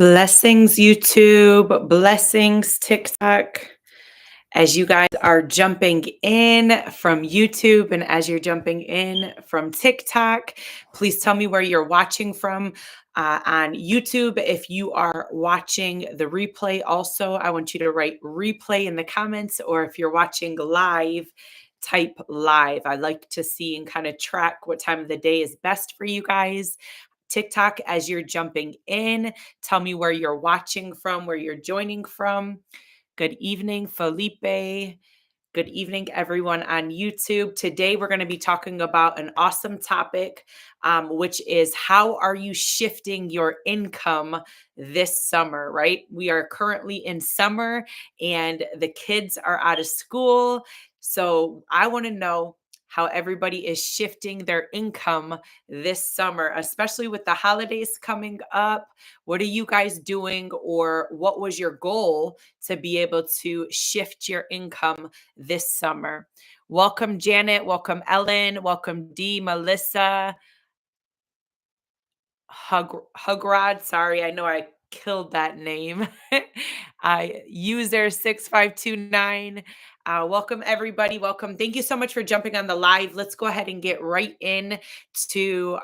Blessings, YouTube. Blessings, TikTok. As you guys are jumping in from YouTube and as you're jumping in from TikTok, please tell me where you're watching from on YouTube. If you are watching the replay, also, I want you to write replay in the comments, or if you're watching live, type live. I like to see and kind of track what time of the day is best for you guys. TikTok, as you're jumping in, tell me where you're watching from, where you're joining from. Good evening, Felipe. Good evening, everyone on YouTube. Today, we're going to be talking about an awesome topic, which is how are you shifting your income this summer, right? We are currently in summer and the kids are out of school. So I want to know how everybody is shifting their income this summer, especially with the holidays coming up. What are you guys doing, or what was your goal to be able to shift your income this summer? Welcome, Janet. Welcome, Ellen. Welcome, Dee, Melissa, Hugrod. Sorry, I know I killed that name. User 6529. Welcome, everybody. Welcome. Thank you so much for jumping on the live. Let's go ahead and get right in to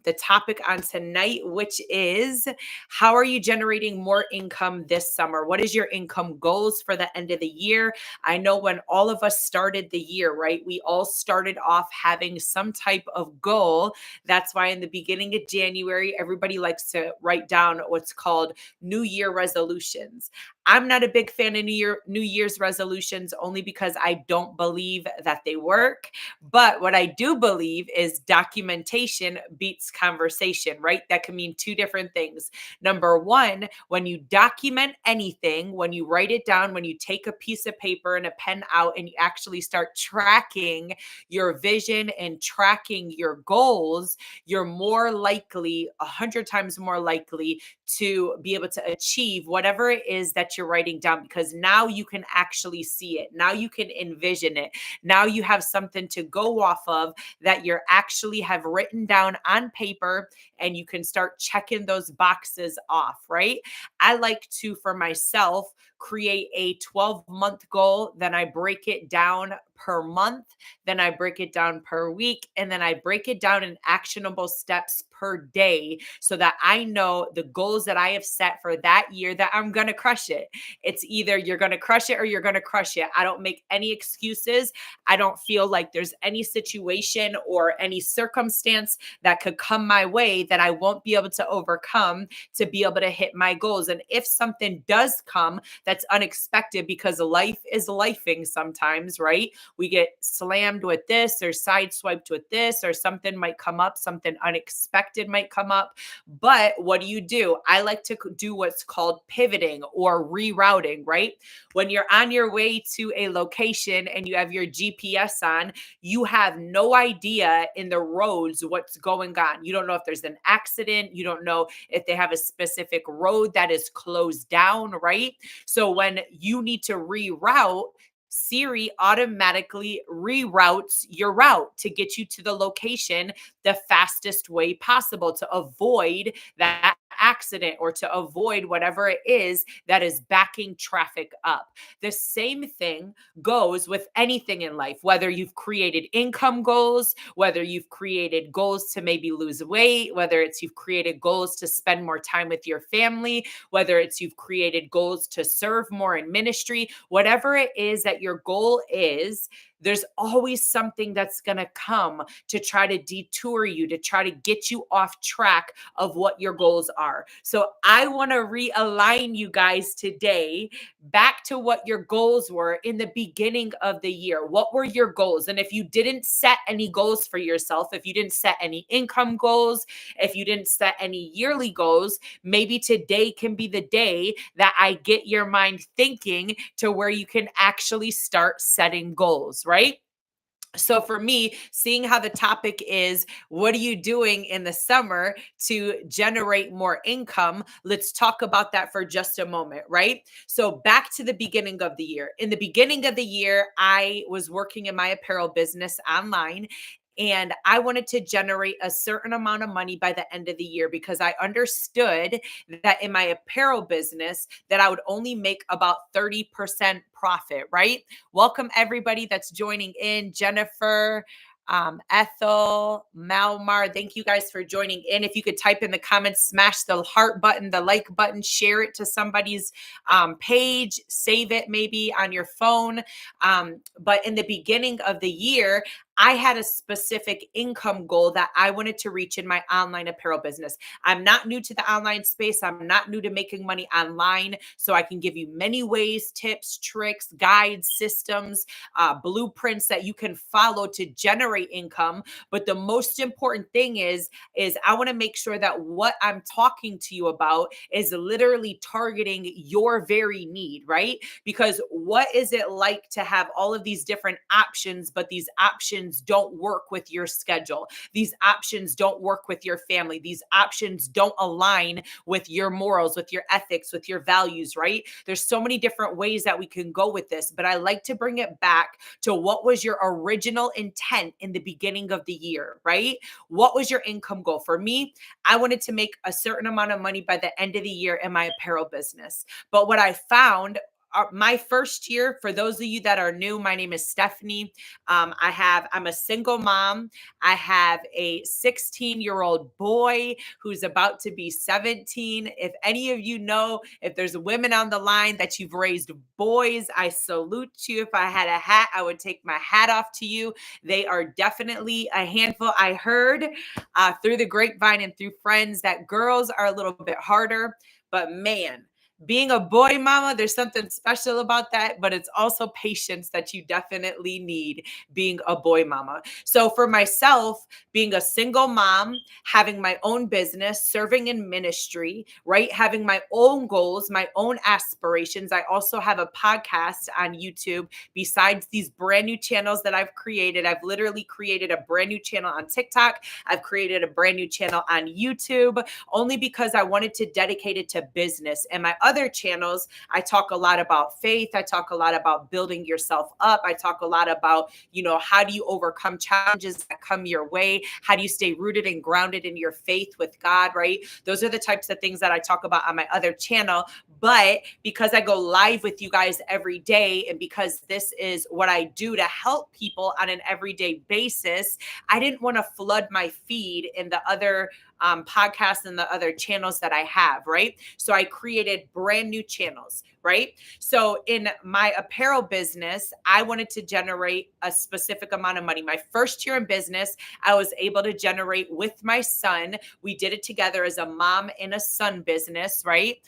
the topic on tonight, which is how are you generating more income this summer? What is your income goals for the end of the year? I know when all of us started the year, right? We all started off having some type of goal. That's why in the beginning of January, everybody likes to write down what's called New Year resolutions. I'm not a big fan of New Year's resolutions, only because I don't believe that they work. But what I do believe is documentation beats conversation, right? That can mean two different things. Number one, when you document anything, when you write it down, when you take a piece of paper and a pen out and you actually start tracking your vision and tracking your goals, you're more likely, 100 times more likely, to be able to achieve whatever it is that you're writing down, because now you can actually see it. Now you can envision it. Now you have something to go off of that you're actually have written down on paper, and you can start checking those boxes off, right? I like to, for myself, create a 12-month goal. Then I break it down per month. Then I break it down per week. And then I break it down in actionable steps per day, so that I know the goals that I have set for that year, that I'm going to crush it. It's either you're going to crush it or you're going to crush it. I don't make any excuses. I don't feel like there's any situation or any circumstance that could come my way that I won't be able to overcome to be able to hit my goals. And if something does come that's unexpected, because life is lifing sometimes, right? We get slammed with this or sideswiped with this, or something might come up, something unexpected might come up. But what do? I like to do what's called pivoting or rerouting, right? When you're on your way to a location and you have your GPS on, you have no idea in the roads what's going on. You don't know if there's an accident. You don't know if they have a specific road that is closed down, right? So when you need to reroute, Siri automatically reroutes your route to get you to the location the fastest way possible, to avoid that accident or to avoid whatever it is that is backing traffic up. The same thing goes with anything in life, whether you've created income goals, whether you've created goals to maybe lose weight, whether it's you've created goals to spend more time with your family, whether it's you've created goals to serve more in ministry, whatever it is that your goal is, there's always something that's going to come to try to detour you, to try to get you off track of what your goals are. So I want to realign you guys today back to what your goals were in the beginning of the year. What were your goals? And if you didn't set any goals for yourself, if you didn't set any income goals, if you didn't set any yearly goals, maybe today can be the day that I get your mind thinking to where you can actually start setting goals, right? So for me, seeing how the topic is, what are you doing in the summer to generate more income? Let's talk about that for just a moment, right? So back to the beginning of the year. In the beginning of the year, I was working in my apparel business online, And I wanted to generate a certain amount of money by the end of the year because I understood that in my apparel business that I would only make about 30% profit, right? Welcome everybody that's joining in. Jennifer, Ethel, Malmar, thank you guys for joining in. If you could type in the comments, smash the heart button, the like button, share it to somebody's page, save it maybe on your phone. But in the beginning of the year, I had a specific income goal that I wanted to reach in my online apparel business. I'm not new to the online space. I'm not new to making money online. So I can give you many ways, tips, tricks, guides, systems, blueprints that you can follow to generate income. But the most important thing is I want to make sure that what I'm talking to you about is literally targeting your very need, right? Because what is it like to have all of these different options, but these options don't work with your schedule? These options don't work with your family. These options don't align with your morals, with your ethics, with your values, right? There's so many different ways that we can go with this, but I like to bring it back to what was your original intent in the beginning of the year, right? What was your income goal? For me, I wanted to make a certain amount of money by the end of the year in my apparel business. But what I found my first year, for those of you that are new, my name is Stephanie. I'm a single mom. I have a 16-year-old boy who's about to be 17. If any of you know, if there's women on the line that you've raised boys, I salute you. If I had a hat, I would take my hat off to you. They are definitely a handful. I heard through the grapevine and through friends that girls are a little bit harder, but man, being a boy mama, there's something special about that, but it's also patience that you definitely need being a boy mama. So for myself, being a single mom, having my own business, serving in ministry, right? Having my own goals, my own aspirations. I also have a podcast on YouTube besides these brand new channels that I've created. I've literally created a brand new channel on TikTok. I've created a brand new channel on YouTube only because I wanted to dedicate it to business. And my other channels, I talk a lot about faith. I talk a lot about building yourself up. I talk a lot about, how do you overcome challenges that come your way? How do you stay rooted and grounded in your faith with God, right? Those are the types of things that I talk about on my other channel. But because I go live with you guys every day, and because this is what I do to help people on an everyday basis, I didn't want to flood my feed in the other podcasts and the other channels that I have, right? So I created brand new channels, right? So in my apparel business, I wanted to generate a specific amount of money. My first year in business, I was able to generate with my son. We did it together as a mom and a son business, right?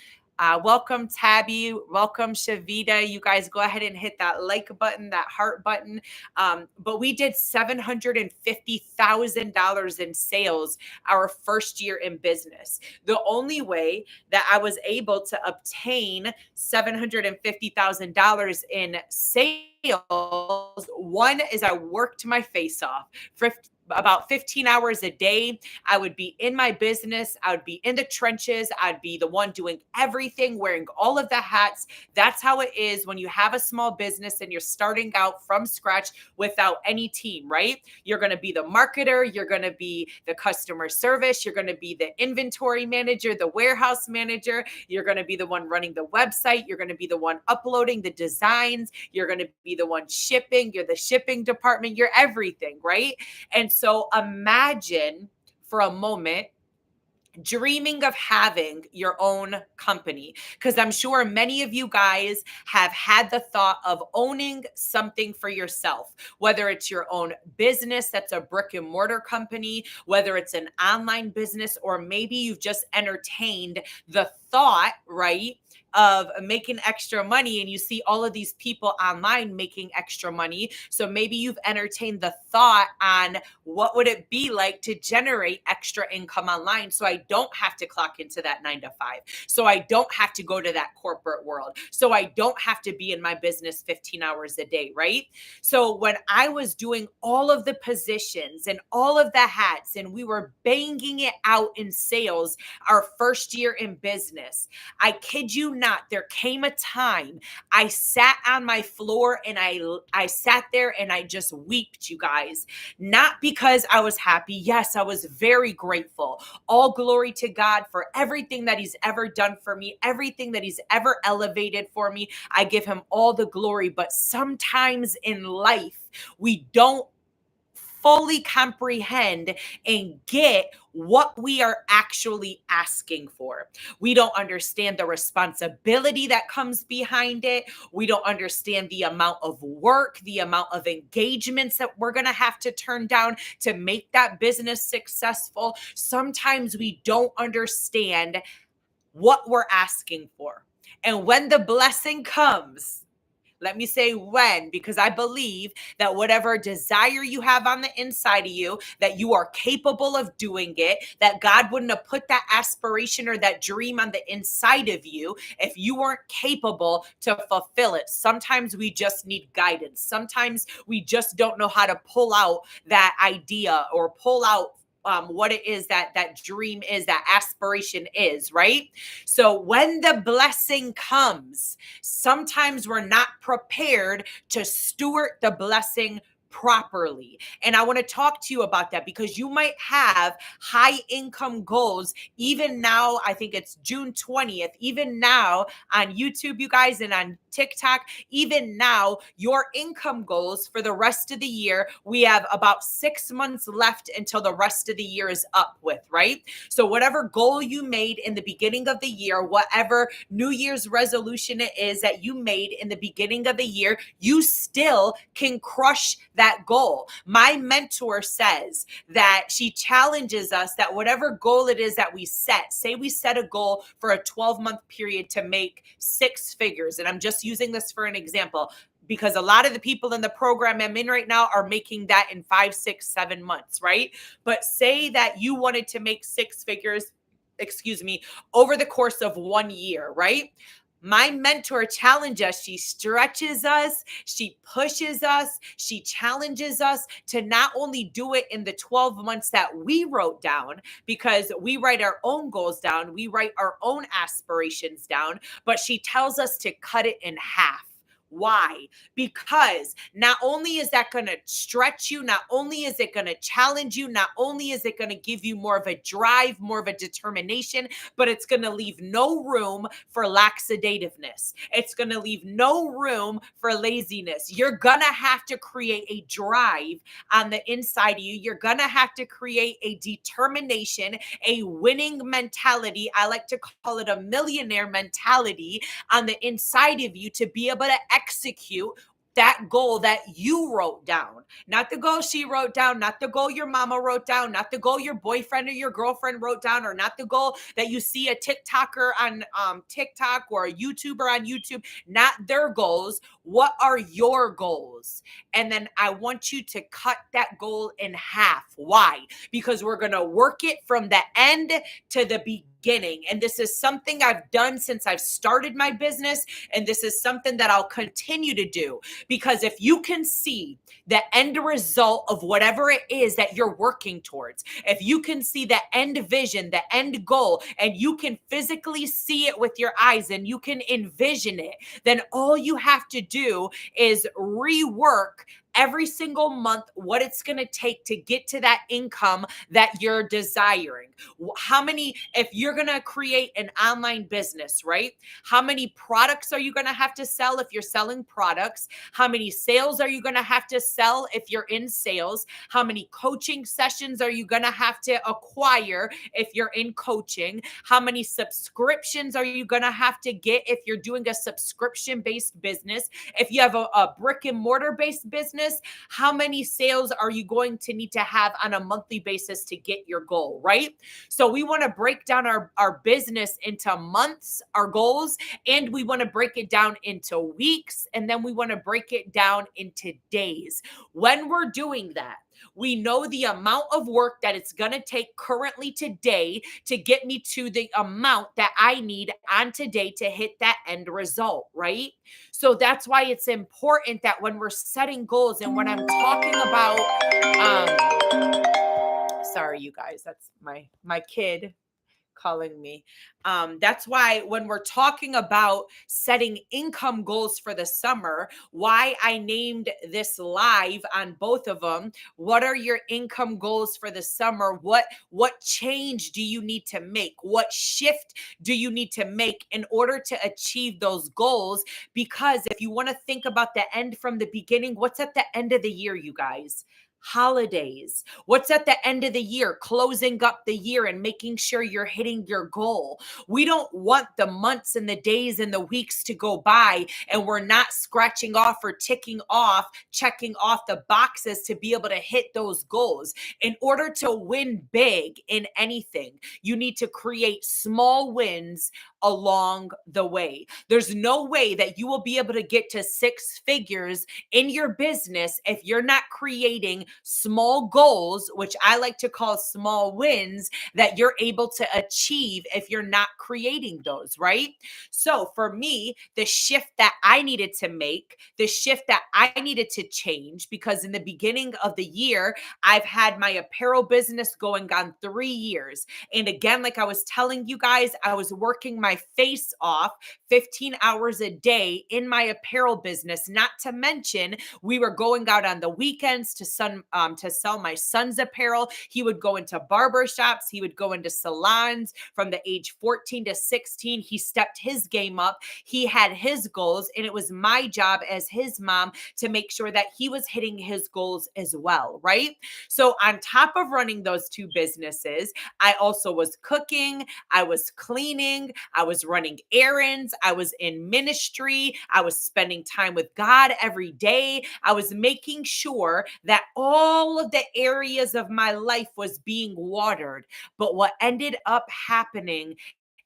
Welcome, Tabby. Welcome, Shavita. You guys go ahead and hit that like button, that heart button. But we did $750,000 in sales our first year in business. The only way that I was able to obtain $750,000 in sales, one is I worked my face off for about 15 hours a day. I would be in my business. I would be in the trenches. I'd be the one doing everything, wearing all of the hats. That's how it is when you have a small business and you're starting out from scratch without any team, right? You're going to be the marketer. You're going to be the customer service. You're going to be the inventory manager, the warehouse manager. You're going to be the one running the website. You're going to be the one uploading the designs. You're going to be the one shipping. You're the shipping department. You're everything, right? And so imagine for a moment dreaming of having your own company, because I'm sure many of you guys have had the thought of owning something for yourself, whether it's your own business that's a brick and mortar company, whether it's an online business, or maybe you've just entertained the thought, right, of making extra money, and you see all of these people online making extra money. So maybe you've entertained the thought on what would it be like to generate extra income online, so I don't have to clock into that 9 to 5, so I don't have to go to that corporate world, so I don't have to be in my business 15 hours a day, right? So when I was doing all of the positions and all of the hats, and we were banging it out in sales our first year in business, I kid you not, there came a time I sat on my floor and I sat there and I just wept, you guys. Not because I was happy. Yes, I was very grateful. All glory to God for everything that he's ever done for me, everything that he's ever elevated for me. I give him all the glory. But sometimes in life, we don't fully comprehend and get what we are actually asking for. We don't understand the responsibility that comes behind it. We don't understand the amount of work, the amount of engagements that we're going to have to turn down to make that business successful. Sometimes we don't understand what we're asking for. And when the blessing comes, let me say when, because I believe that whatever desire you have on the inside of you, that you are capable of doing it, that God wouldn't have put that aspiration or that dream on the inside of you if you weren't capable to fulfill it. Sometimes we just need guidance. Sometimes we just don't know how to pull out that idea or pull out what it is that dream is, that aspiration is, right? So when the blessing comes, sometimes we're not prepared to steward the blessing properly. And I want to talk to you about that because you might have high income goals. Even now, I think it's June 20th, even now on YouTube, you guys, and on TikTok, even now, your income goals for the rest of the year, we have about 6 months left until the rest of the year is up with, right? So whatever goal you made in the beginning of the year, whatever New Year's resolution it is that you made in the beginning of the year, you still can crush that goal. My mentor says that she challenges us that whatever goal it is that we set, say we set a goal for a 12-month period to make 6 figures. And I'm just using this for an example because a lot of the people in the program I'm in right now are making that in 5, 6, 7 months, right? But say that you wanted to make 6 figures, over the course of 1 year, right? My mentor challenges us. She stretches us. She pushes us. She challenges us to not only do it in the 12 months that we wrote down, because we write our own goals down, we write our own aspirations down, but she tells us to cut it in half. Why? Because not only is that going to stretch you, not only is it going to challenge you, not only is it going to give you more of a drive, more of a determination, but it's going to leave no room for laxativeness. It's going to leave no room for laziness. You're going to have to create a drive on the inside of you. You're going to have to create a determination, a winning mentality. I like to call it a millionaire mentality on the inside of you to be able to execute that goal that you wrote down, not the goal she wrote down, not the goal your mama wrote down, not the goal your boyfriend or your girlfriend wrote down, or not the goal that you see a TikToker on TikTok or a YouTuber on YouTube, not their goals. What are your goals? And then I want you to cut that goal in half. Why? Because we're going to work it from the end to the beginning. And this is something I've done since I've started my business. And this is something that I'll continue to do. Because if you can see the end result of whatever it is that you're working towards, if you can see the end vision, the end goal, and you can physically see it with your eyes and you can envision it, then all you have to do is rework every single month what it's going to take to get to that income that you're desiring. How many, if you're going to create an online business, right? How many products are you going to have to sell if you're selling products? How many sales are you going to have to sell if you're in sales? How many coaching sessions are you going to have to acquire if you're in coaching? How many subscriptions are you going to have to get if you're doing a subscription-based business? If you have a brick and mortar based business, how many sales are you going to need to have on a monthly basis to get your goal, right? So we want to break down our business into months, our goals, and we want to break it down into weeks, and then we want to break it down into days. When we're doing that, we know the amount of work that it's going to take currently today to get me to the amount that I need on today to hit that end result, right? So that's why it's important that when we're setting goals and when I'm talking about, sorry, you guys, that's my kid calling me. That's why when we're talking about setting income goals for the summer, why I named this live on both of them. What are your income goals for the summer? What change do you need to make? What shift do you need to make in order to achieve those goals? Because if you want to think about the end from the beginning, what's at the end of the year, you guys? Holidays. What's at the end of the year? Closing up the year and making sure you're hitting your goal. We don't want the months and the days and the weeks to go by and we're not scratching off or ticking off, checking off the boxes to be able to hit those goals. In order to win big in anything, you need to create small wins along the way. There's no way that you will be able to get to six figures in your business if you're not creating small goals, which I like to call small wins, that you're able to achieve if you're not creating those, right? So for me, the shift that I needed to make, the shift that I needed to change, because in the beginning of the year, I've had my apparel business going on 3 years. And again, like I was telling you guys, I was working my face off 15 hours a day in my apparel business, not to mention we were going out on the weekends to sell my son's apparel. He would go into barber shops. He would go into salons from the age 14 to 16. He stepped his game up. He had his goals, and it was my job as his mom to make sure that he was hitting his goals as well, right? So on top of running those two businesses, I also was cooking, I was cleaning, I was running errands, I was in ministry, I was spending time with God every day. I was making sure that all of the areas of my life was being watered. But what ended up happening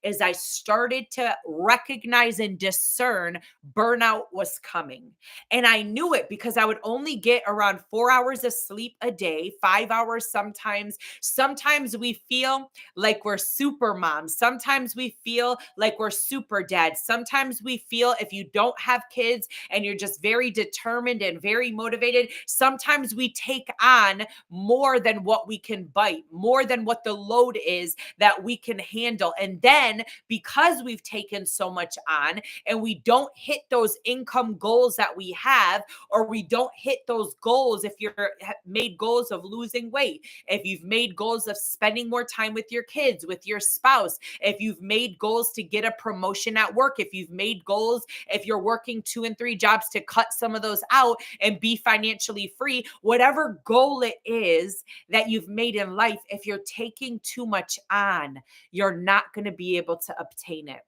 is I started to recognize and discern burnout was coming. And I knew it because I would only get around 4 hours of sleep a day, 5 hours sometimes. Sometimes we feel like we're super moms. Sometimes we feel like we're super dads. Sometimes we feel if you don't have kids and you're just very determined and very motivated, sometimes we take on more than what we can bite, more than what the load is that we can handle. And then because we've taken so much on and we don't hit those income goals that we have, or we don't hit those goals, if you're made goals of losing weight, if you've made goals of spending more time with your kids, with your spouse, if you've made goals to get a promotion at work, if you've made goals, if you're working 2 and 3 jobs to cut some of those out and be financially free, whatever goal it is that you've made in life, if you're taking too much on, you're not going to be able to obtain it.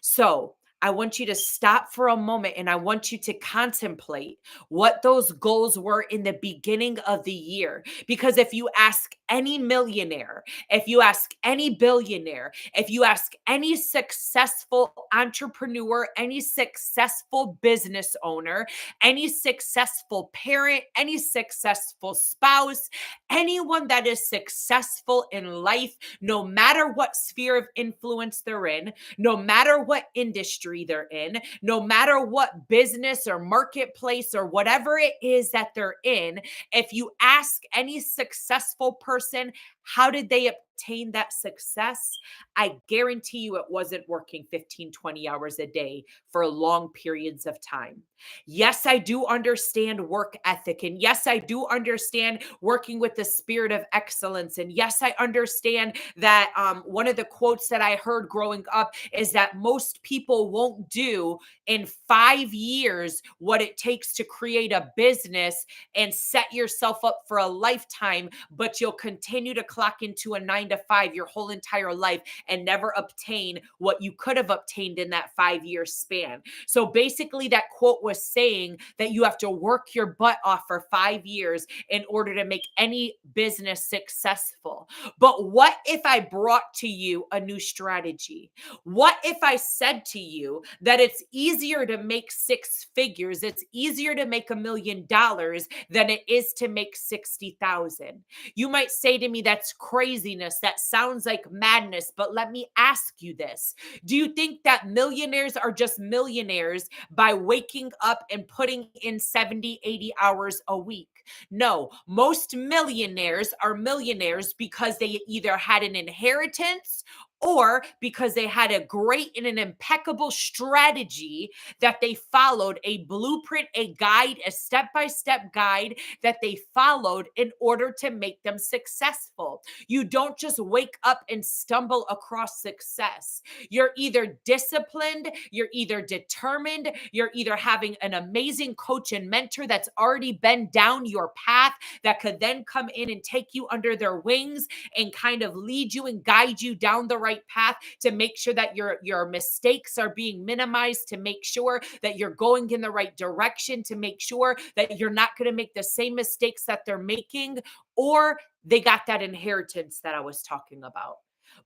So I want you to stop for a moment and I want you to contemplate what those goals were in the beginning of the year. Because if you ask any millionaire, if you ask any billionaire, if you ask any successful entrepreneur, any successful business owner, any successful parent, any successful spouse, anyone that is successful in life, no matter what sphere of influence they're in, no matter what industry they're in, no matter what business or marketplace or whatever it is that they're in, if you ask any successful person, how did they obtain that success? I guarantee you it wasn't working 15, 20 hours a day for long periods of time. Yes, I do understand work ethic. And yes, I do understand working with the spirit of excellence. And yes, I understand that one of the quotes that I heard growing up is that most people won't do in 5 years what it takes to create a business and set yourself up for a lifetime, but you'll continue to clock into a 9 to 5 your whole entire life and never obtain what you could have obtained in that 5-year span. So basically that quote was saying that you have to work your butt off for 5 years in order to make any business successful. But what if I brought to you a new strategy? What if I said to you that it's easier to make 6 figures, it's easier to make $1 million than it is to make 60,000? You might say to me, that's craziness. That sounds like madness. But let me ask you this. Do you think that millionaires are just millionaires by waking up and putting in 70, 80 hours a week? No, most millionaires are millionaires because they either had an inheritance or because they had a great and an impeccable strategy that they followed, a blueprint, a guide, a step-by-step guide that they followed in order to make them successful. You don't just wake up and stumble across success. You're either disciplined, you're either determined, you're either having an amazing coach and mentor that's already been down your path that could then come in and take you under their wings and kind of lead you and guide you down the right path to make sure that your mistakes are being minimized, to make sure that you're going in the right direction, to make sure that you're not going to make the same mistakes that they're making, or they got that inheritance that I was talking about.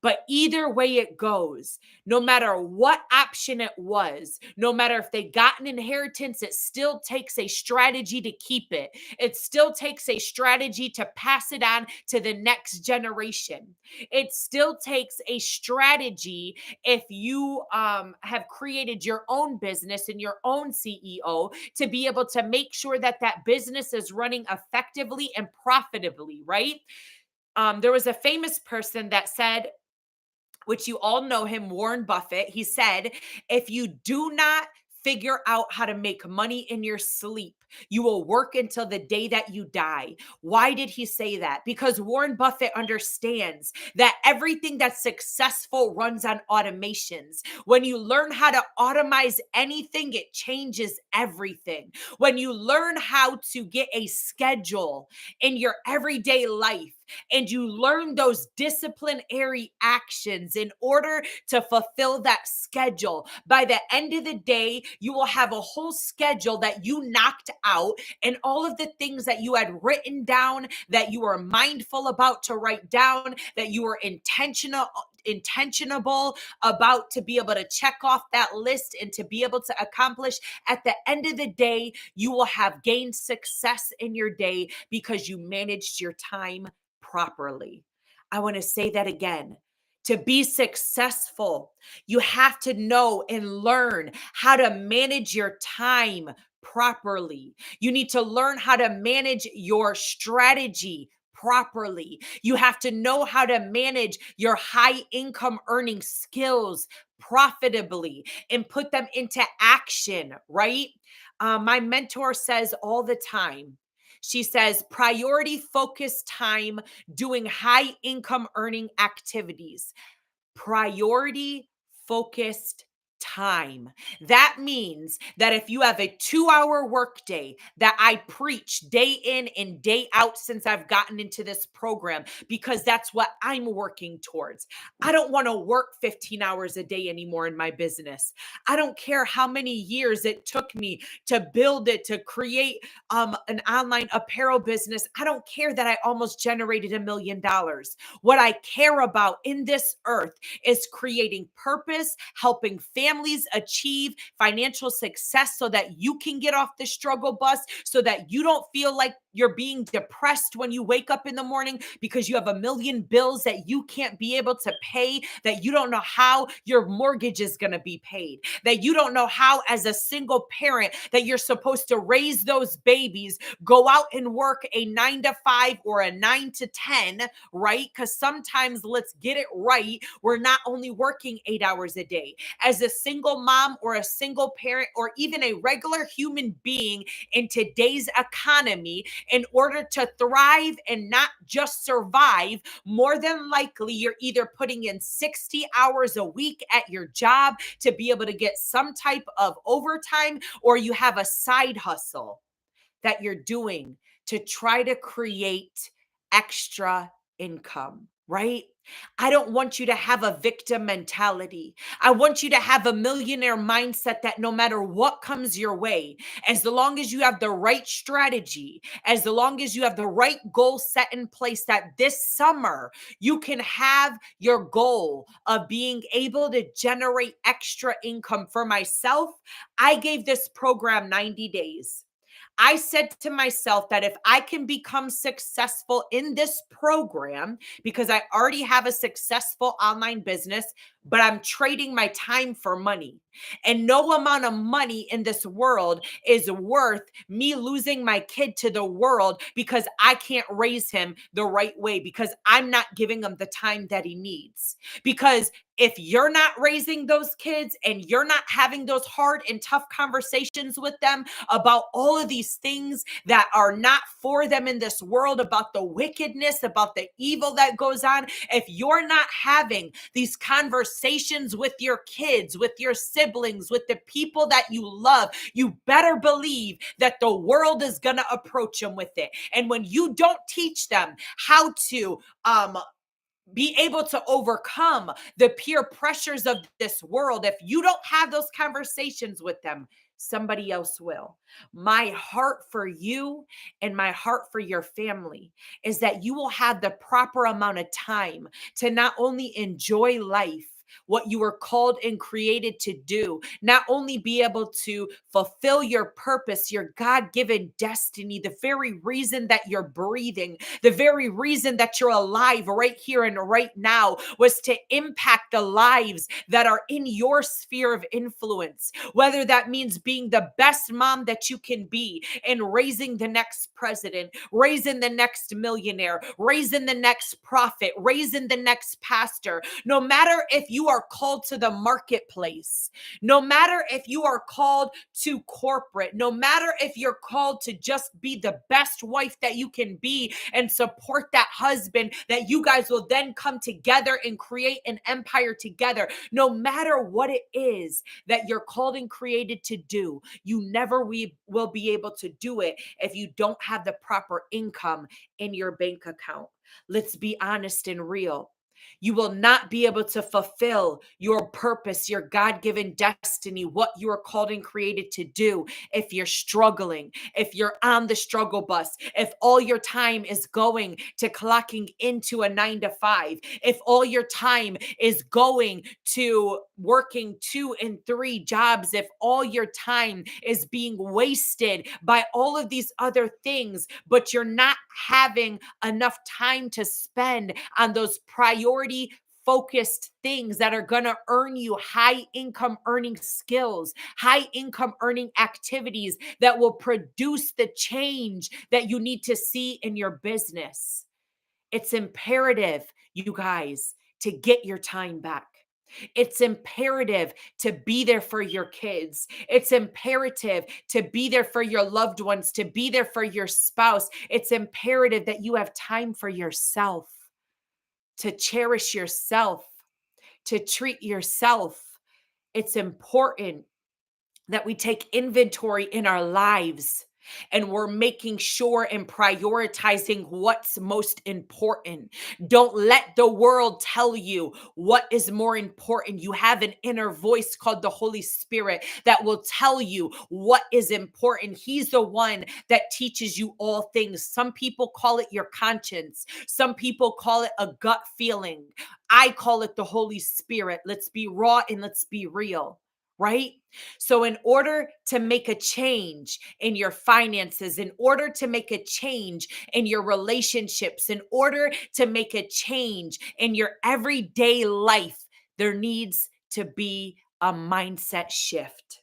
But either way it goes, no matter what option it was, no matter if they got an inheritance, it still takes a strategy to keep it. It still takes a strategy to pass it on to the next generation. It still takes a strategy if you have created your own business and your own CEO to be able to make sure that that business is running effectively and profitably, right? There was a famous person that said, which you all know him, Warren Buffett. He said, if you do not figure out how to make money in your sleep, you will work until the day that you die. Why did he say that? Because Warren Buffett understands that everything that's successful runs on automations. When you learn how to automate anything, it changes everything. When you learn how to get a schedule in your everyday life, and you learn those disciplinary actions in order to fulfill that schedule, by the end of the day, you will have a whole schedule that you knocked out, and all of the things that you had written down, that you were mindful about to write down, that you were intentionable about to be able to check off that list and to be able to accomplish. At the end of the day, you will have gained success in your day because you managed your time properly. I want to say that again. To be successful, you have to know and learn how to manage your time properly. You need to learn how to manage your strategy properly. You have to know how to manage your high income earning skills profitably and put them into action, right? My mentor says all the time, she says, priority focused time doing high income earning activities. Priority focused time. That means that if you have a 2-hour workday that I preach day in and day out since I've gotten into this program, because that's what I'm working towards. I don't want to work 15 hours a day anymore in my business. I don't care how many years it took me to build it, to create an online apparel business. I don't care that I almost generated $1 million. What I care about in this earth is creating purpose, helping families achieve financial success so that you can get off the struggle bus, so that you don't feel like you're being depressed when you wake up in the morning because you have a million bills that you can't be able to pay, that you don't know how your mortgage is going to be paid, that you don't know how, as a single parent, that you're supposed to raise those babies, go out and work a 9 to 5 or a 9 to 10, right? Because sometimes, let's get it right, we're not only working 8 hours a day. As a single mom or a single parent or even a regular human being in today's economy, in order to thrive and not just survive, more than likely you're either putting in 60 hours a week at your job to be able to get some type of overtime, or you have a side hustle that you're doing to try to create extra income, right? I don't want you to have a victim mentality. I want you to have a millionaire mindset that no matter what comes your way, as long as you have the right strategy, as long as you have the right goal set in place, that this summer you can have your goal of being able to generate extra income. For myself, I gave this program 90 days. I said to myself that if I can become successful in this program, because I already have a successful online business, but I'm trading my time for money. And no amount of money in this world is worth me losing my kid to the world because I can't raise him the right way, because I'm not giving him the time that he needs. Because if you're not raising those kids and you're not having those hard and tough conversations with them about all of these things that are not for them in this world, about the wickedness, about the evil that goes on, if you're not having these conversations with your kids, with your siblings, with the people that you love, you better believe that the world is going to approach them with it. And when you don't teach them how to be able to overcome the peer pressures of this world, if you don't have those conversations with them, somebody else will. My heart for you and my heart for your family is that you will have the proper amount of time to not only enjoy life, what you were called and created to do, not only be able to fulfill your purpose, your God-given destiny, the very reason that you're breathing, the very reason that you're alive right here and right now was to impact the lives that are in your sphere of influence, whether that means being the best mom that you can be and raising the next president, raising the next millionaire, raising the next prophet, raising the next pastor. No matter if you are called to the marketplace, no matter if you are called to corporate, no matter if you're called to just be the best wife that you can be and support that husband, that you guys will then come together and create an empire together. No matter what it is that you're called and created to do, you never will be able to do it if you don't have the proper income in your bank account. Let's be honest and real. You will not be able to fulfill your purpose, your God-given destiny, what you are called and created to do if you're struggling, if you're on the struggle bus, if all your time is going to clocking into a 9 to 5, if all your time is going to working 2 and 3 jobs, if all your time is being wasted by all of these other things, but you're not having enough time to spend on those priority focused things that are going to earn you high income earning skills, high income earning activities that will produce the change that you need to see in your business. It's imperative, you guys, to get your time back. It's imperative to be there for your kids. It's imperative to be there for your loved ones, to be there for your spouse. It's imperative that you have time for yourself, to cherish yourself, to treat yourself. It's important that we take inventory in our lives and we're making sure and prioritizing what's most important. Don't let the world tell you what is more important. You have an inner voice called the Holy Spirit that will tell you what is important. He's the one that teaches you all things. Some people call it your conscience. Some people call it a gut feeling. I call it the Holy Spirit. Let's be raw and let's be real. Right? So in order to make a change in your finances, in order to make a change in your relationships, in order to make a change in your everyday life, there needs to be a mindset shift.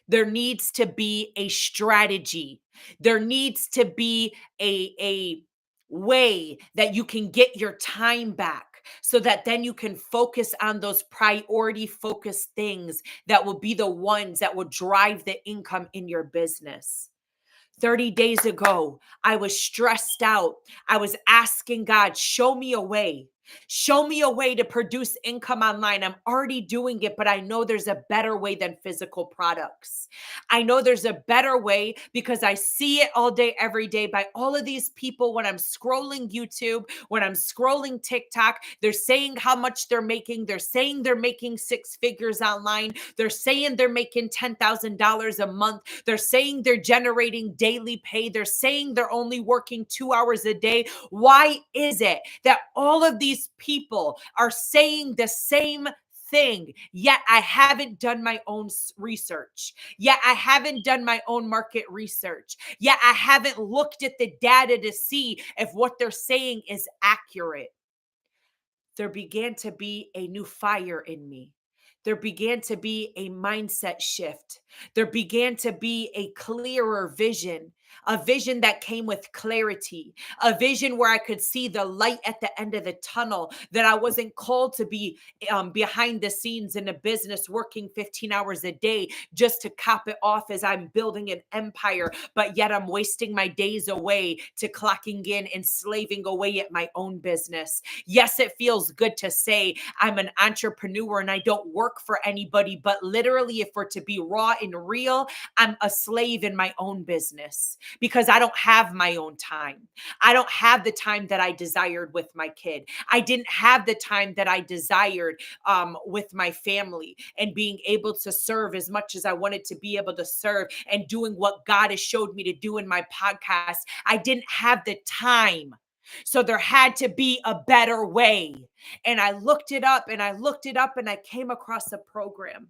There needs to be a strategy. There needs to be a way that you can get your time back so that then you can focus on those priority focused things that will be the ones that will drive the income in your business. 30 days ago, I was stressed out. I was asking God, show me a way. Show me a way to produce income online. I'm already doing it, but I know there's a better way than physical products. I know there's a better way because I see it all day, every day by all of these people when I'm scrolling YouTube, when I'm scrolling TikTok. They're saying how much they're making. They're saying they're making 6 figures online. They're saying they're making $10,000 a month. They're saying they're generating daily pay. They're saying they're only working 2 hours a day. Why is it that all of these people are saying the same thing, yet I haven't done my own research, yet I haven't done my own market research, yet I haven't looked at the data to see if what they're saying is accurate? there began to be a new fire in me. There began to be a mindset shift. There began to be a clearer vision, a vision that came with clarity, a vision where I could see the light at the end of the tunnel, that I wasn't called to be behind the scenes in a business working 15 hours a day just to cop it off as I'm building an empire, but yet I'm wasting my days away to clocking in and slaving away at my own business. Yes, it feels good to say I'm an entrepreneur and I don't work for anybody, but literally, if we're to be raw and real, I'm a slave in my own business because I don't have my own time. I don't have the time that I desired with my kid. I didn't have the time that I desired with my family and being able to serve as much as I wanted to be able to serve and doing what God has showed me to do in my podcast. I didn't have the time. So there had to be a better way. And I looked it up and I looked it up and I came across a program.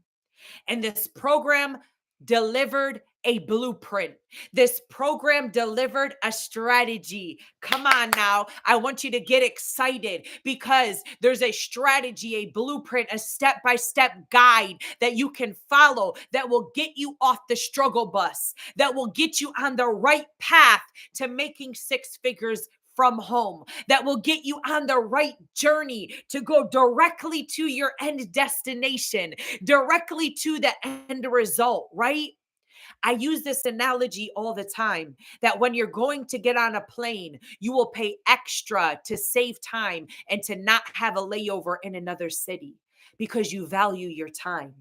And this program delivered a blueprint. This program delivered a strategy. Come on now. I want you to get excited because there's a strategy, a blueprint, a step-by-step guide that you can follow that will get you off the struggle bus, that will get you on the right path to making six figures from home, that will get you on the right journey to go directly to your end destination, directly to the end result, right? I use this analogy all the time that when you're going to get on a plane, you will pay extra to save time and to not have a layover in another city because you value your time.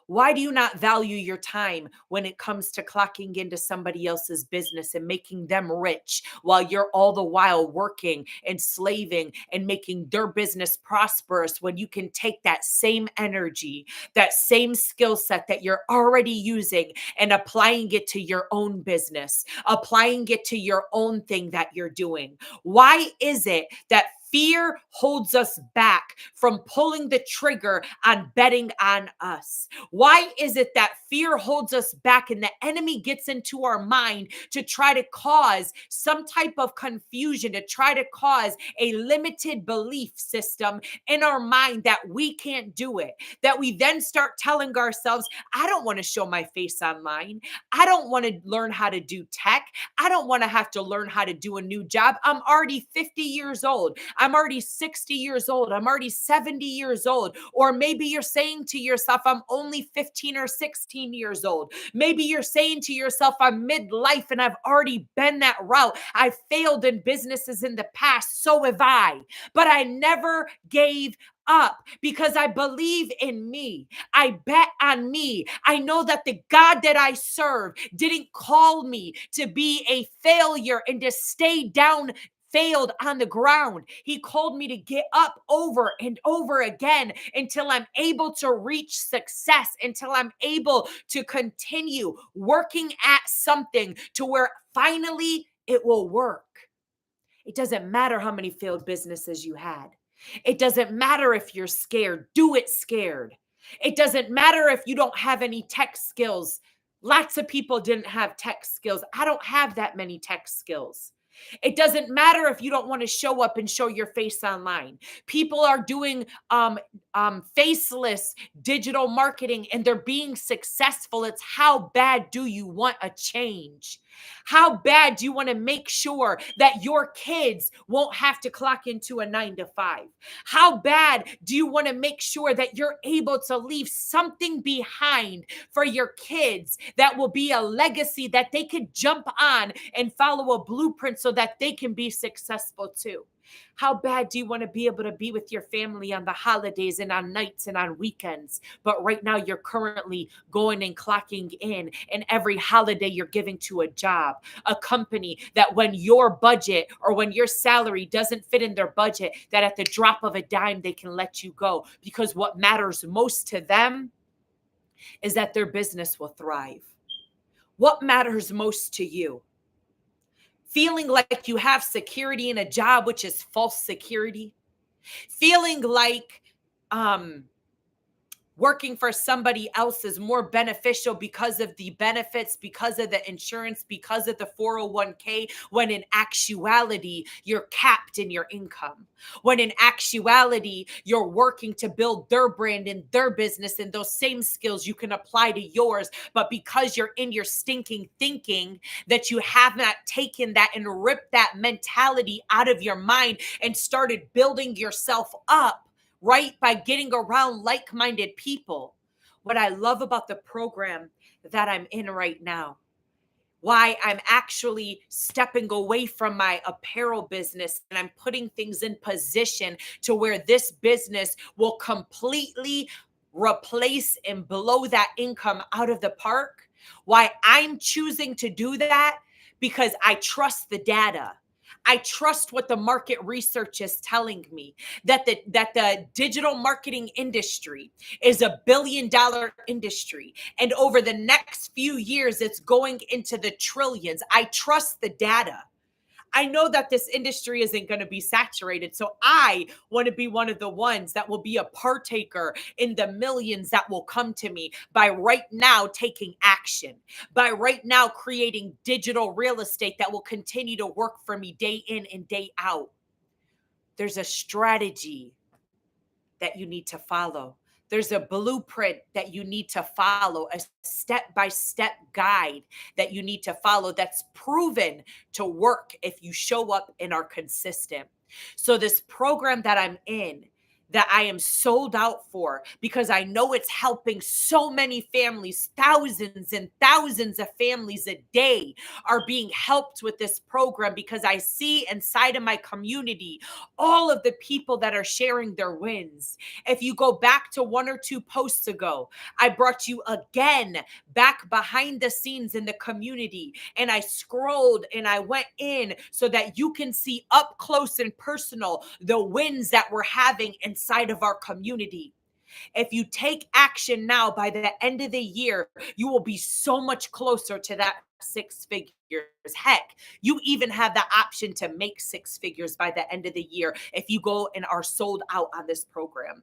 Why do you not value your time when it comes to clocking into somebody else's business and making them rich while you're all the while working and slaving and making their business prosperous, when you can take that same energy, that same skill set that you're already using and applying it to your own business, applying it to your own thing that you're doing? Why is it that fear holds us back from pulling the trigger on betting on us? Why is it that fear holds us back and the enemy gets into our mind to try to cause some type of confusion, to try to cause a limited belief system in our mind that we can't do it? That we then start telling ourselves, I don't want to show my face online. I don't want to learn how to do tech. I don't want to have to learn how to do a new job. I'm already 50 years old. I'm already 60 years old. I'm already 70 years old. Or maybe you're saying to yourself, I'm only 15 or 16 years old. Maybe you're saying to yourself, I'm midlife and I've already been that route. I failed in businesses in the past. So have I. But I never gave up because I believe in me. I bet on me. I know that the God that I serve didn't call me to be a failure and to stay down failed on the ground. He called me to get up over and over again until I'm able to reach success, until I'm able to continue working at something to where finally it will work. It doesn't matter how many failed businesses you had. It doesn't matter if you're scared. Do it scared. It doesn't matter if you don't have any tech skills. Lots of people didn't have tech skills. I don't have that many tech skills. It doesn't matter if you don't want to show up and show your face online. People are doing faceless digital marketing and they're being successful. It's how bad do you want a change? How bad do you want to make sure that your kids won't have to clock into a 9 to 5? How bad do you want to make sure that you're able to leave something behind for your kids that will be a legacy that they could jump on and follow a blueprint so that they can be successful too? How bad do you want to be able to be with your family on the holidays and on nights and on weekends? But right now you're currently going and clocking in, and every holiday you're giving to a job, a company that when your budget or when your salary doesn't fit in their budget, that at the drop of a dime, they can let you go, because what matters most to them is that their business will thrive. What matters most to you? Feeling like you have security in a job, which is false security. Feeling like Working for somebody else is more beneficial because of the benefits, because of the insurance, because of the 401k, when in actuality, you're capped in your income. When in actuality, you're working to build their brand and their business, and those same skills you can apply to yours. But because you're in your stinking thinking that you have not taken that and ripped that mentality out of your mind and started building yourself up, right? By getting around like-minded people. What I love about the program that I'm in right now, why I'm actually stepping away from my apparel business and I'm putting things in position to where this business will completely replace and blow that income out of the park. Why I'm choosing to do that, because I trust the data. I trust what the market research is telling me, that the digital marketing industry is $1 billion industry. And over the next few years, it's going into the trillions. I trust the data. I know that this industry isn't going to be saturated. So I want to be one of the ones that will be a partaker in the millions that will come to me by right now taking action, by right now creating digital real estate that will continue to work for me day in and day out. There's a strategy that you need to follow. There's a blueprint that you need to follow, a step-by-step guide that you need to follow that's proven to work if you show up and are consistent. So this program that I'm in, that I am sold out for, because I know it's helping so many families, thousands and thousands of families a day are being helped with this program, because I see inside of my community all of the people that are sharing their wins. If you go back to 1 or 2 posts ago, I brought you again back behind the scenes in the community, and I scrolled and I went in so that you can see up close and personal the wins that we're having inside of our community. If you take action now, by the end of the year, you will be so much closer to that 6 figures. Heck, you even have the option to make 6 figures by the end of the year if you go and are sold out on this program.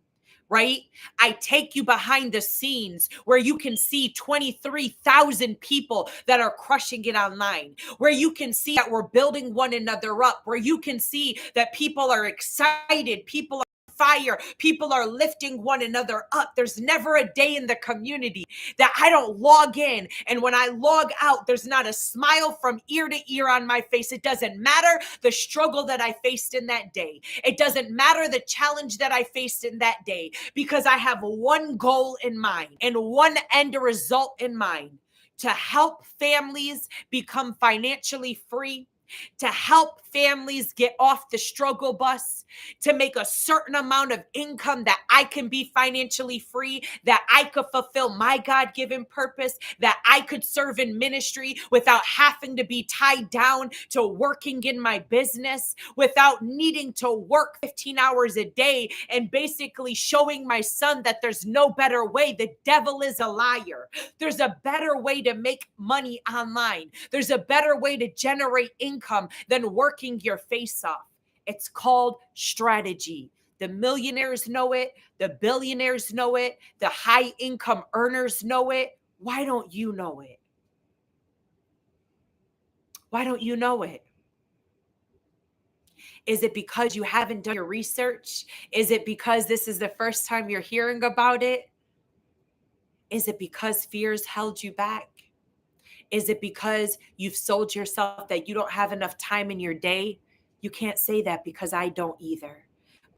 Right? I take you behind the scenes where you can see 23,000 people that are crushing it online, where you can see that we're building one another up, where you can see that people are excited, people are fire, people are lifting one another up. There's never a day in the community that I don't log in, and when I log out, there's not a smile from ear to ear on my face. It doesn't matter the struggle that I faced in that day. It doesn't matter the challenge that I faced in that day, because I have one goal in mind and one end result in mind: to help families become financially free, to help families get off the struggle bus, to make a certain amount of income that I can be financially free, that I could fulfill my God-given purpose, that I could serve in ministry without having to be tied down to working in my business, without needing to work 15 hours a day and basically showing my son that there's no better way. The devil is a liar. There's a better way to make money online. There's a better way to generate income than working your face off. It's called strategy. The millionaires know it. The billionaires know it. The high income earners know it. Why don't you know it? Why don't you know it? Is it because you haven't done your research? Is it because this is the first time you're hearing about it? Is it because fears held you back? Is it because you've sold yourself that you don't have enough time in your day? You can't say that, because I don't either.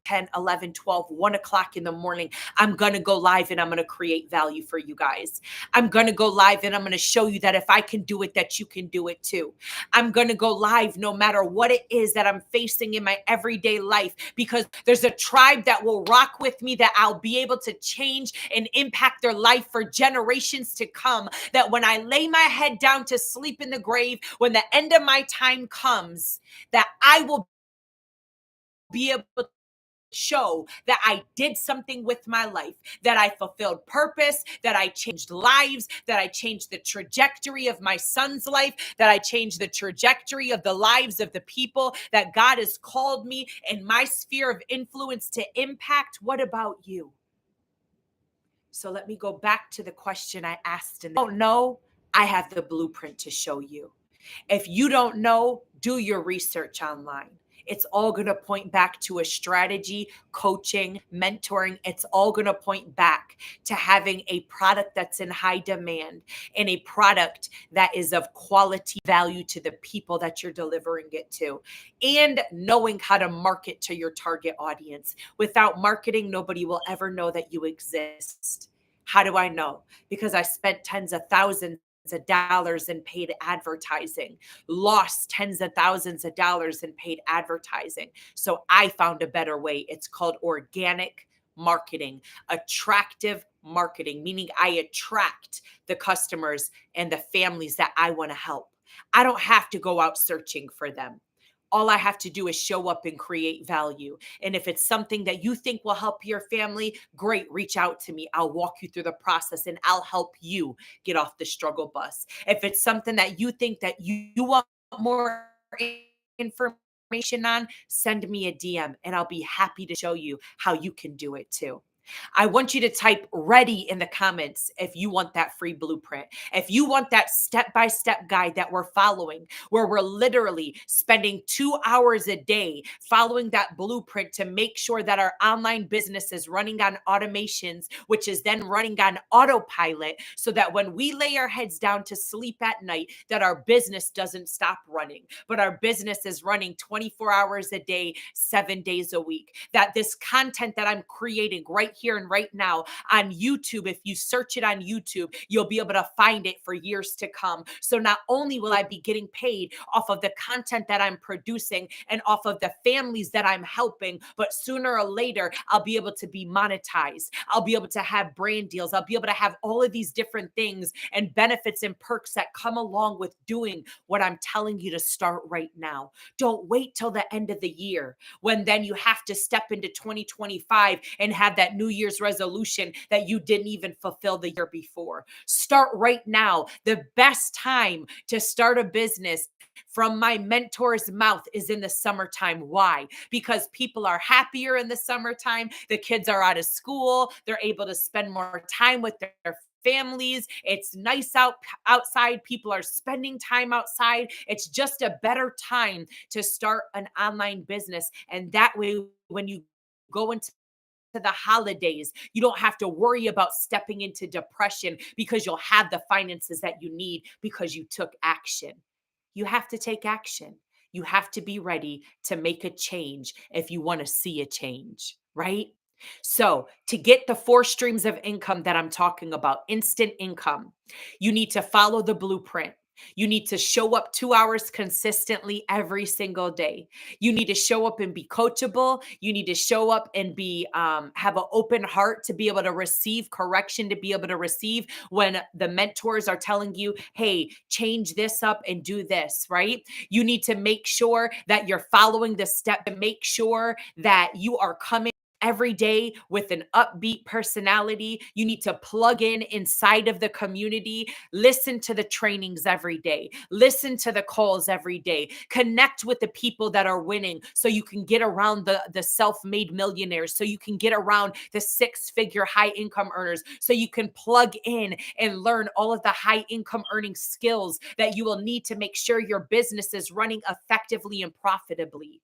10, 11, 12, 1 o'clock in the morning, I'm going to go live and I'm going to create value for you guys. I'm going to go live and I'm going to show you that if I can do it, that you can do it too. I'm going to go live no matter what it is that I'm facing in my everyday life, because there's a tribe that will rock with me, that I'll be able to change and impact their life for generations to come. That when I lay my head down to sleep in the grave, when the end of my time comes, that I will be able to show that I did something with my life, that I fulfilled purpose, that I changed lives, that I changed the trajectory of my son's life, that I changed the trajectory of the lives of the people that God has called me in my sphere of influence to impact. What about you? So let me go back to the question I asked. And don't know, I have the blueprint to show you. If you don't know, do your research online. It's all going to point back to a strategy, coaching, mentoring. It's all going to point back to having a product that's in high demand and a product that is of quality value to the people that you're delivering it to, and knowing how to market to your target audience. Without marketing, nobody will ever know that you exist. How do I know? Because I spent tens of thousands of dollars in paid advertising, lost tens of thousands of dollars in paid advertising. So I found a better way. It's called organic marketing, attractive marketing, meaning I attract the customers and the families that I want to help. I don't have to go out searching for them. All I have to do is show up and create value. And if it's something that you think will help your family, great, reach out to me. I'll walk you through the process and I'll help you get off the struggle bus. If it's something that you think that you want more information on, send me a DM and I'll be happy to show you how you can do it too. I want you to type ready in the comments if you want that free blueprint. If you want that step-by-step guide that we're following, where we're literally spending 2 hours a day following that blueprint to make sure that our online business is running on automations, which is then running on autopilot, so that when we lay our heads down to sleep at night, that our business doesn't stop running, but our business is running 24 hours a day, 7 days a week. That this content that I'm creating right here and right now on YouTube, if you search it on YouTube, you'll be able to find it for years to come. So not only will I be getting paid off of the content that I'm producing and off of the families that I'm helping, but sooner or later, I'll be able to be monetized. I'll be able to have brand deals. I'll be able to have all of these different things and benefits and perks that come along with doing what I'm telling you to start right now. Don't wait till the end of the year, when then you have to step into 2025 and have that New Year's resolution that you didn't even fulfill the year before. Start right now. The best time to start a business from my mentor's mouth is in the summertime. Why? Because people are happier in the summertime. The kids are out of school. They're able to spend more time with their families. It's nice outside. People are spending time outside. It's just a better time to start an online business. And that way, when you go into the holidays, you don't have to worry about stepping into depression, because you'll have the finances that you need because you took action. You have to take action. You have to be ready to make a change if you want to see a change, right? So, to get the 4 streams of income that I'm talking about, instant income, you need to follow the blueprint. You need to show up 2 hours consistently every single day. You need to show up and be coachable. You need to show up and be have an open heart to be able to receive correction, to be able to receive when the mentors are telling you, hey, change this up and do this, right? You need to make sure that you're following the step, to make sure that you are coming every day with an upbeat personality. You need to plug in inside of the community, listen to the trainings every day, listen to the calls every day, connect with the people that are winning so you can get around the self-made millionaires, so you can get around the 6-figure high income earners, so you can plug in and learn all of the high income earning skills that you will need to make sure your business is running effectively and profitably.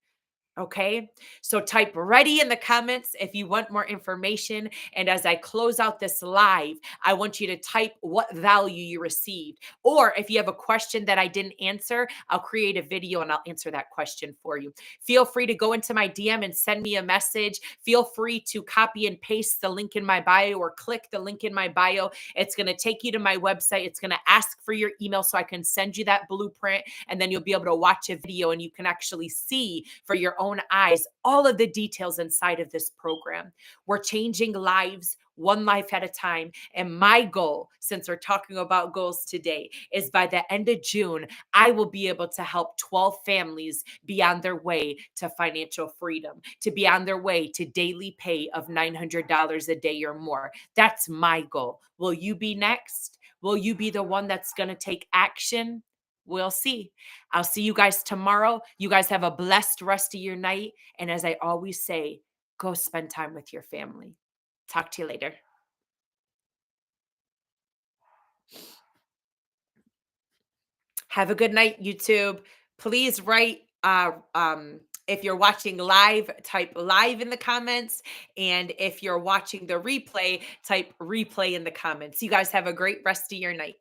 Okay. So type ready in the comments if you want more information. And as I close out this live, I want you to type what value you received. Or if you have a question that I didn't answer, I'll create a video and I'll answer that question for you. Feel free to go into my DM and send me a message. Feel free to copy and paste the link in my bio or click the link in my bio. It's going to take you to my website. It's going to ask for your email so I can send you that blueprint. And then you'll be able to watch a video and you can actually see for your own eyes all of the details inside of this program. We're changing lives one life at a time. And my goal, since we're talking about goals today, is by the end of June, I will be able to help 12 families be on their way to financial freedom, to be on their way to daily pay of $900 a day or more. That's my goal. Will you be next? Will you be the one that's going to take action? We'll see. I'll see you guys tomorrow. You guys have a blessed rest of your night. And as I always say, go spend time with your family. Talk to you later. Have a good night, YouTube. Please write if you're watching live, type live in the comments. And if you're watching the replay, type replay in the comments. You guys have a great rest of your night.